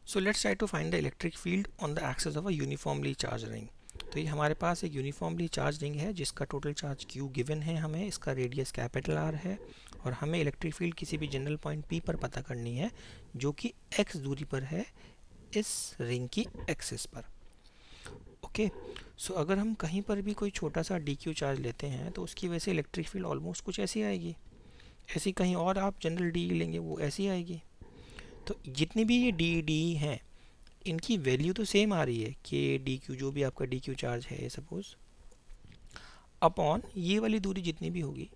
So let's try to find the electric field on the axis of a uniformly charged ring. तो ये हमारे पास एक uniformly charge ring है जिसका total charge Q given है हमें, इसका रेडियस कैपिटल R है और हमें इलेक्ट्रिक फील्ड किसी भी जनरल पॉइंट P पर पता करनी है जो कि x दूरी पर है इस रिंग की एक्सिस पर। ओके, सो अगर हम कहीं पर भी कोई छोटा सा dq चार्ज लेते हैं तो उसकी वजह से इलेक्ट्रिक फील्ड ऑलमोस्ट कुछ ऐसी आएगी, ऐसी कहीं और आप जनरल डी लेंगे वो ऐसी आएगी। तो जितनी भी ये डी हैं इनकी वैल्यू तो सेम आ रही है कि डी क्यू जो भी आपका डी क्यू चार्ज है सपोज अपॉन ये वाली दूरी जितनी भी होगी,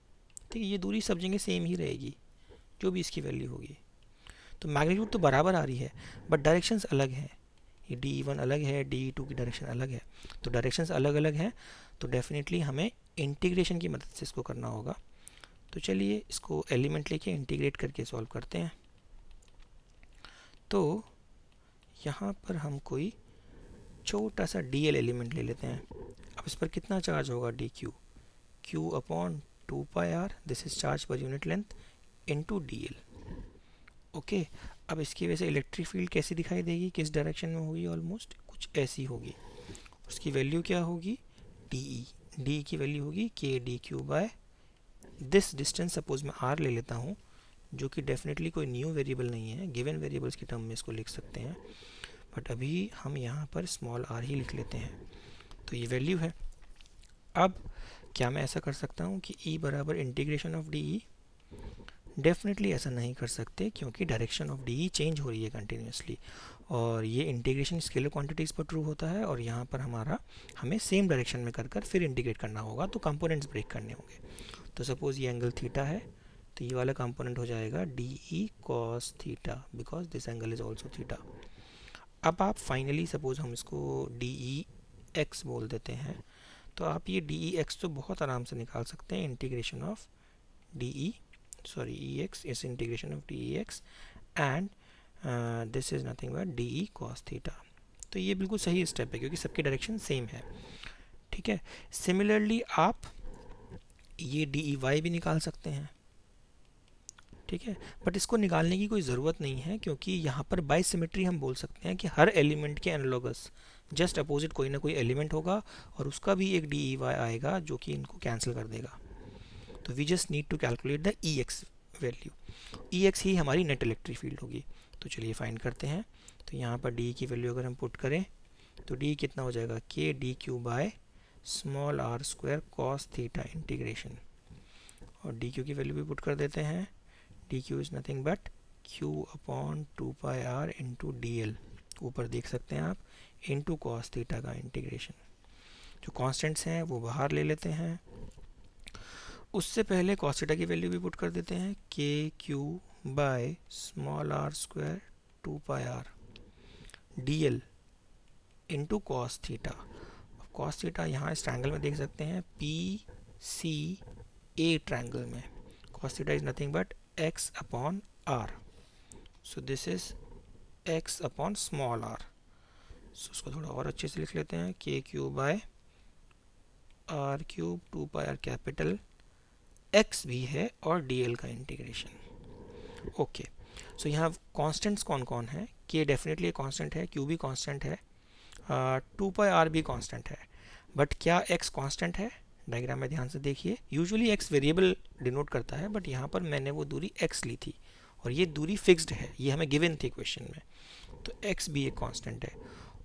ठीक है, ये दूरी सब जगह सेम ही रहेगी जो भी इसकी वैल्यू होगी। तो मैग्नीट्यूड तो बराबर आ रही है बट डायरेक्शंस अलग हैं, ये डी1 अलग है, डी2 की डायरेक्शन अलग है, तो डायरेक्शंस अलग अलग हैं, तो डेफिनेटली हमें इंटीग्रेशन की मदद से इसको करना होगा। तो चलिए इसको एलिमेंट लेके इंटीग्रेट करके सॉल्व करते हैं। तो यहाँ पर हम कोई छोटा सा dl एलिमेंट ले लेते हैं। अब इस पर कितना चार्ज होगा dq, q upon 2πr, this is charge per unit length into dl। Okay, अब इसकी वजह से इलेक्ट्रिक फील्ड कैसी दिखाई देगी, किस डायरेक्शन में होगी, ऑलमोस्ट कुछ ऐसी होगी। उसकी वैल्यू क्या होगी, डी की वैल्यू होगी k dq by this distance, suppose मैं r ले लेता हूँ जो कि डेफिनेटली कोई न्यू वेरिएबल नहीं है, गिवन वेरिएबल्स की टर्म में इसको लिख सकते हैं बट अभी हम यहाँ पर स्मॉल r ही लिख लेते हैं। तो ये वैल्यू है। अब क्या मैं ऐसा कर सकता हूँ कि E बराबर integration of D E, definitely ऐसा नहीं कर सकते क्योंकि direction of D E change हो रही है कंटिन्यूसली और ये इंटीग्रेशन स्केलर क्वांटिटीज़ पर ट्रू होता है और यहाँ पर हमें सेम डायरेक्शन में कर फिर इंटीग्रेट करना होगा, तो कंपोनेंट्स ब्रेक करने होंगे। तो सपोज़ ये एंगल थीटा है तो ये वाला कंपोनेंट हो जाएगा D E cos theta because this angle is also theta. अब आप फाइनली सपोज हम इसको डी ई एक्स बोल देते हैं तो आप ये डी ई एक्स तो बहुत आराम से निकाल सकते हैं, integration of D E E x is integration of D E x and this is nothing but D E cos theta. तो ये बिल्कुल सही स्टेप है क्योंकि सबकी डायरेक्शन सेम है, ठीक है। सिमिलरली आप ये डी ई वाई भी निकाल सकते हैं, ठीक है, बट इसको निकालने की कोई ज़रूरत नहीं है क्योंकि यहाँ पर बाई सिमेट्री हम बोल सकते हैं कि हर एलिमेंट के एनालॉगस जस्ट अपोजिट कोई ना कोई एलिमेंट होगा और उसका भी एक डी ई वाई आएगा जो कि इनको कैंसिल कर देगा। तो we just need to calculate the E X value, E X ही हमारी नेट इलेक्ट्रिक फील्ड होगी। तो चलिए फाइंड करते हैं। तो यहाँ पर डी की वैल्यू अगर हम पुट करें तो डी कितना हो जाएगा, k d q by small r square cos theta integration, और डी क्यू की वैल्यू भी पुट कर देते हैं, dq is nothing but q upon 2πr into dl, ऊपर देख सकते हैं आप, into cos थीटा का इंटीग्रेशन। जो कॉन्स्टेंट्स हैं वो बाहर ले लेते हैं, उससे पहले cos थीटा की वैल्यू भी पुट कर देते हैं, के q by small r square 2πr dl into cos theta. cos theta यहाँ इस ट्रायंगल में देख सकते हैं पी सी ए ट्रायंगल में, cos theta is nothing but x upon r, so this is x upon small r, so उसको थोड़ा और अच्छे से लिख लेते हैं, k cube by r cube 2πr capital x भी है और dl का इंटीग्रेशन। ओके, सो यहाँ कॉन्स्टेंट्स कौन कौन है, k डेफिनेटली कांस्टेंट है, q भी कांस्टेंट है, 2πr भी कांस्टेंट है, बट क्या x कांस्टेंट है, डायग्राम में ध्यान से देखिए। यूजुअली x वेरिएबल डिनोट करता है बट यहाँ पर मैंने वो दूरी x ली थी और ये दूरी फिक्स्ड है, ये हमें गिवन थी क्वेश्चन में, तो x भी एक कांस्टेंट है।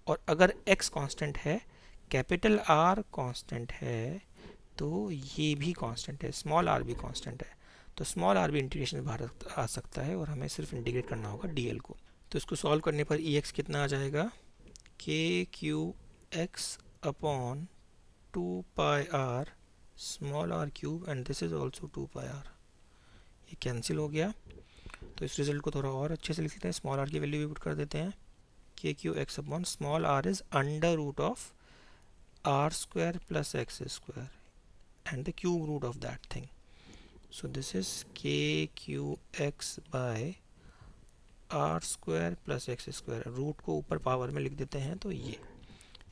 और अगर x कांस्टेंट है, कैपिटल R कांस्टेंट है, तो ये भी कांस्टेंट है, स्मॉल r भी कांस्टेंट है, तो स्मॉल r भी इंटीग्रेशन में बाहर आ सकता है और हमें सिर्फ इंटीग्रेट करना होगा dl को। तो इसको सॉल्व करने पर ex कितना आ जाएगा, के Q X upon 2πr small r cube and this is also 2πr, ये कैंसिल हो गया। तो इस रिजल्ट को थोड़ा और अच्छे से लिख लेते हैं, स्मॉल r की वैल्यू भी पुट कर देते हैं, के Q X upon small r is under root of r square plus X square and the cube root of that thing, so this is K Q x by r square plus X square, root को ऊपर power में लिख देते हैं। तो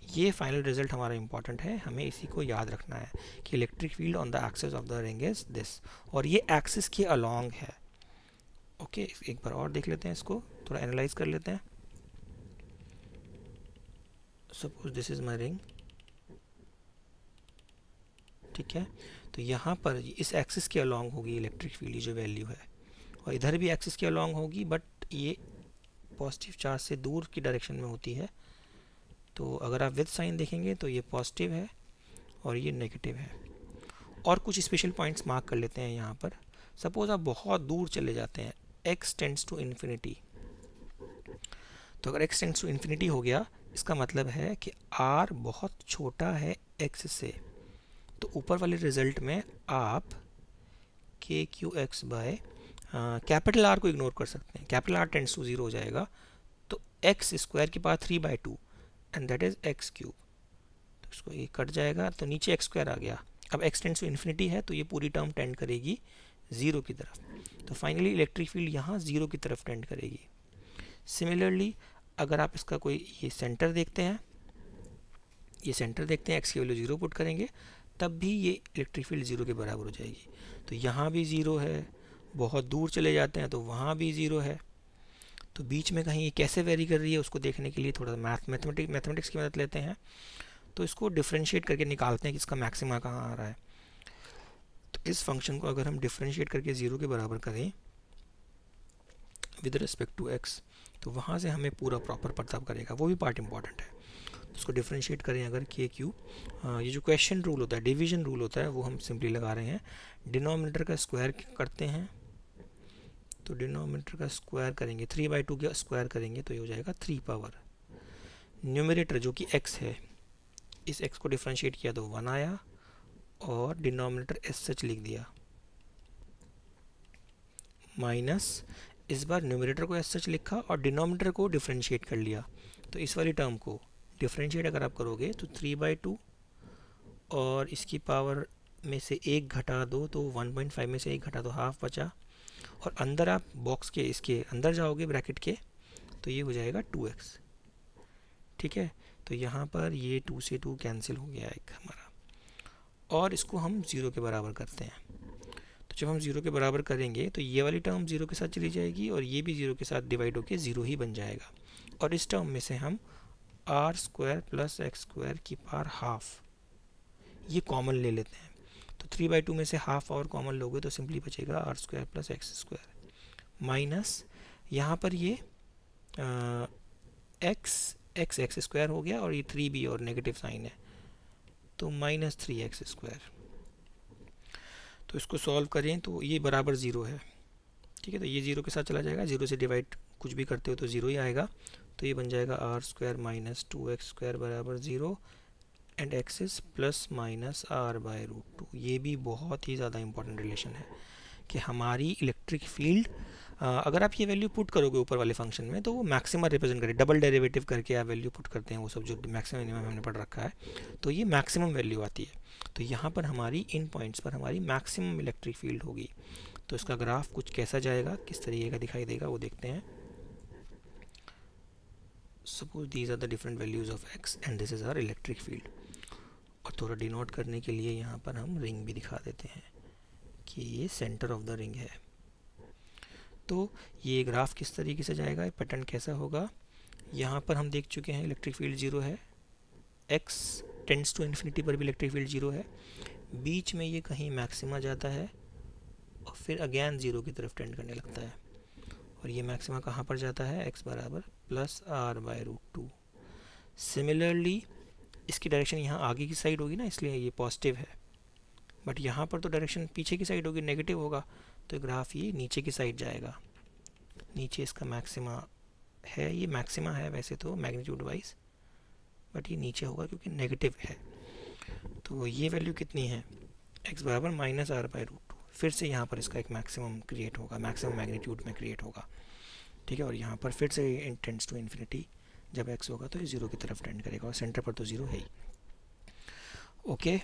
ये final result हमारा important है, हमें इसी को याद रखना है कि electric field on the axis of the ring is this, और ये एक्सिस के अलोंग है। ओके, एक बार और देख लेते हैं, इसको थोड़ा एनालाइज कर लेते हैं। Suppose this is my ring, ठीक है। तो यहाँ पर इस एक्सिस के अलॉन्ग होगी इलेक्ट्रिक फील्ड जो वैल्यू है, और इधर भी एक्सिस के अलॉन्ग होगी, बट ये पॉजिटिव चार्ज से दूर की डायरेक्शन में होती है। तो अगर आप विद साइन देखेंगे तो ये पॉजिटिव है और ये नेगेटिव है। और कुछ स्पेशल पॉइंट्स मार्क कर लेते हैं यहाँ पर। सपोज आप बहुत दूर चले जाते हैं, x टेंड्स टू इन्फिनिटी, तो अगर x टेंड्स टू इन्फिनिटी हो गया, इसका मतलब है कि r बहुत छोटा है x से। तो ऊपर वाले रिजल्ट में आप k Q x by capital R को इग्नोर कर सकते हैं। कैपिटल R टेंड्स टू 0 हो जाएगा, तो x स्क्वायर के पास 3/2 and that is x cube. तो इसको ये कट जाएगा, तो नीचे x स्क्वायर आ गया। अब x टेंड्स टू इन्फिनिटी है, तो ये पूरी टर्म टेंड करेगी 0 की तरफ। तो फाइनली इलेक्ट्रिक फील्ड यहाँ 0 की तरफ टेंड करेगी। सिमिलरली अगर आप इसका कोई ये सेंटर देखते हैं, x की वैल्यू 0 पुट करेंगे, तब भी ये इलेक्ट्रिक फील्ड 0 के बराबर हो जाएगी। तो यहाँ भी 0 है, बहुत दूर चले जाते हैं तो वहाँ भी 0 है। तो बीच में कहीं ये कैसे वेरी कर रही है उसको देखने के लिए थोड़ा मैथमेटिक्स की मदद लेते हैं। तो इसको डिफ्रेंशिएट करके निकालते हैं कि इसका मैक्सिमा कहाँ आ रहा है। तो इस फंक्शन को अगर हम डिफ्रेंशिएट करके 0 के बराबर करें विद रिस्पेक्ट टू x, तो वहाँ से हमें पूरा प्रॉपर पता करेगा, वो भी पार्ट इंपॉर्टेंट है। तो उसको डिफ्रेंशिएट करें अगर के क्यू, ये जो क्वेश्चन रूल होता है, डिवीजन रूल होता है, वो हम सिंपली लगा रहे हैं। डिनोमिनेटर का स्क्वायर करते हैं, तो डिनोमिनेटर का स्क्वायर करेंगे 3/2 का स्क्वायर करेंगे तो ये हो जाएगा 3 पावर। न्यूमरेटर जो कि x है, इस x को डिफ्रेंशिएट किया तो 1 आया, और डिनोमिनेटर एस सच लिख दिया, माइनस इस बार न्यूमरेटर को एस सच लिखा और डिनोमिनेटर को डिफ्रेंशिएट कर लिया। तो इस वाली टर्म को डिफ्रेंशिएट अगर आप करोगे तो 3/2 और इसकी पावर में से 1 घटा दो तो 1.5 में से 1 घटा दो हाफ बचा, और अंदर आप बॉक्स के इसके अंदर जाओगे ब्रैकेट के तो ये हो जाएगा 2x, ठीक है। तो यहाँ पर ये 2 से 2 कैंसिल हो गया एक हमारा, और इसको हम 0 के बराबर करते हैं। तो जब हम 0 के बराबर करेंगे तो ये वाली टर्म 0 के साथ चली जाएगी और ये भी 0 के साथ डिवाइड होकर 0 ही बन जाएगा। और इस टर्म में से हम r square plus X square की पावर हाफ ये कॉमन ले लेते हैं। तो 3/2 में से हाफ और कॉमन लोगे तो सिंपली बचेगा r square plus X square, minus यहाँ पर ये एक्स स्क्वायर हो गया और ये 3b और नेगेटिव साइन है तो माइनस 3x स्क्वायर। तो इसको सॉल्व करें तो ये बराबर 0 है, ठीक है। तो ये 0 के साथ चला जाएगा, 0 से डिवाइड कुछ भी करते हो तो 0 ही आएगा। तो ये बन जाएगा r square minus 2x square बराबर 0 and x is plus minus r/√2। ये भी बहुत ही ज़्यादा इंपॉर्टेंट रिलेशन है कि हमारी इलेक्ट्रिक फील्ड अगर आप ये वैल्यू पुट करोगे ऊपर वाले फंक्शन में तो वो मैक्सिमा रिप्रेजेंट करे, डबल डेरिवेटिव करके आप वैल्यू पुट करते हैं, वो सब जो मैक्सिमम मिनिमम हमने पढ़ रखा है, तो ये मैक्सिमम वैल्यू आती है। तो यहाँ पर हमारी इन पॉइंट्स पर हमारी मैक्सिमम इलेक्ट्रिक फील्ड होगी। तो इसका ग्राफ कुछ कैसा जाएगा, किस तरीके का दिखाई देगा वो देखते हैं। Suppose these are the different values of x and this is our electric field. और थोड़ा डिनोट करने के लिए यहाँ पर हम रिंग भी दिखा देते हैं कि ये सेंटर ऑफ द रिंग है। तो ये ग्राफ किस तरीके से जाएगा, पैटर्न कैसा होगा, यहाँ पर हम देख चुके हैं इलेक्ट्रिक फील्ड 0 है, x टेंड्स टू इन्फिनिटी पर भी इलेक्ट्रिक फील्ड 0 है, बीच में ये कहीं मैक्सिमा जाता है और फिर अगेन 0 की तरफ टेंड करने लगता है, और ये मैक्सिमा कहाँ पर जाता है, x बराबर प्लस r/√2। सिमिलरली इसकी डायरेक्शन यहाँ आगे की साइड होगी ना, इसलिए ये पॉजिटिव है, बट यहाँ पर तो डायरेक्शन पीछे की साइड होगी, नेगेटिव होगा, तो ग्राफ ये नीचे की साइड जाएगा। नीचे इसका मैक्सिमा है, ये मैक्सिमा है वैसे तो मैग्नीट्यूड वाइज, बट ये नीचे होगा क्योंकि नेगेटिव है। तो ये वैल्यू कितनी है, x बराबर माइनस r/√2। फिर से यहाँ पर इसका एक मैक्सिमम क्रिएट होगा, मैक्सिमम मैग्नीट्यूड में क्रिएट होगा, ठीक है। और यहाँ पर फिर से टेंड्स टू इन्फिनिटी, जब x होगा तो ये 0 की तरफ टेंड करेगा और सेंटर पर तो 0 है ही। ओके।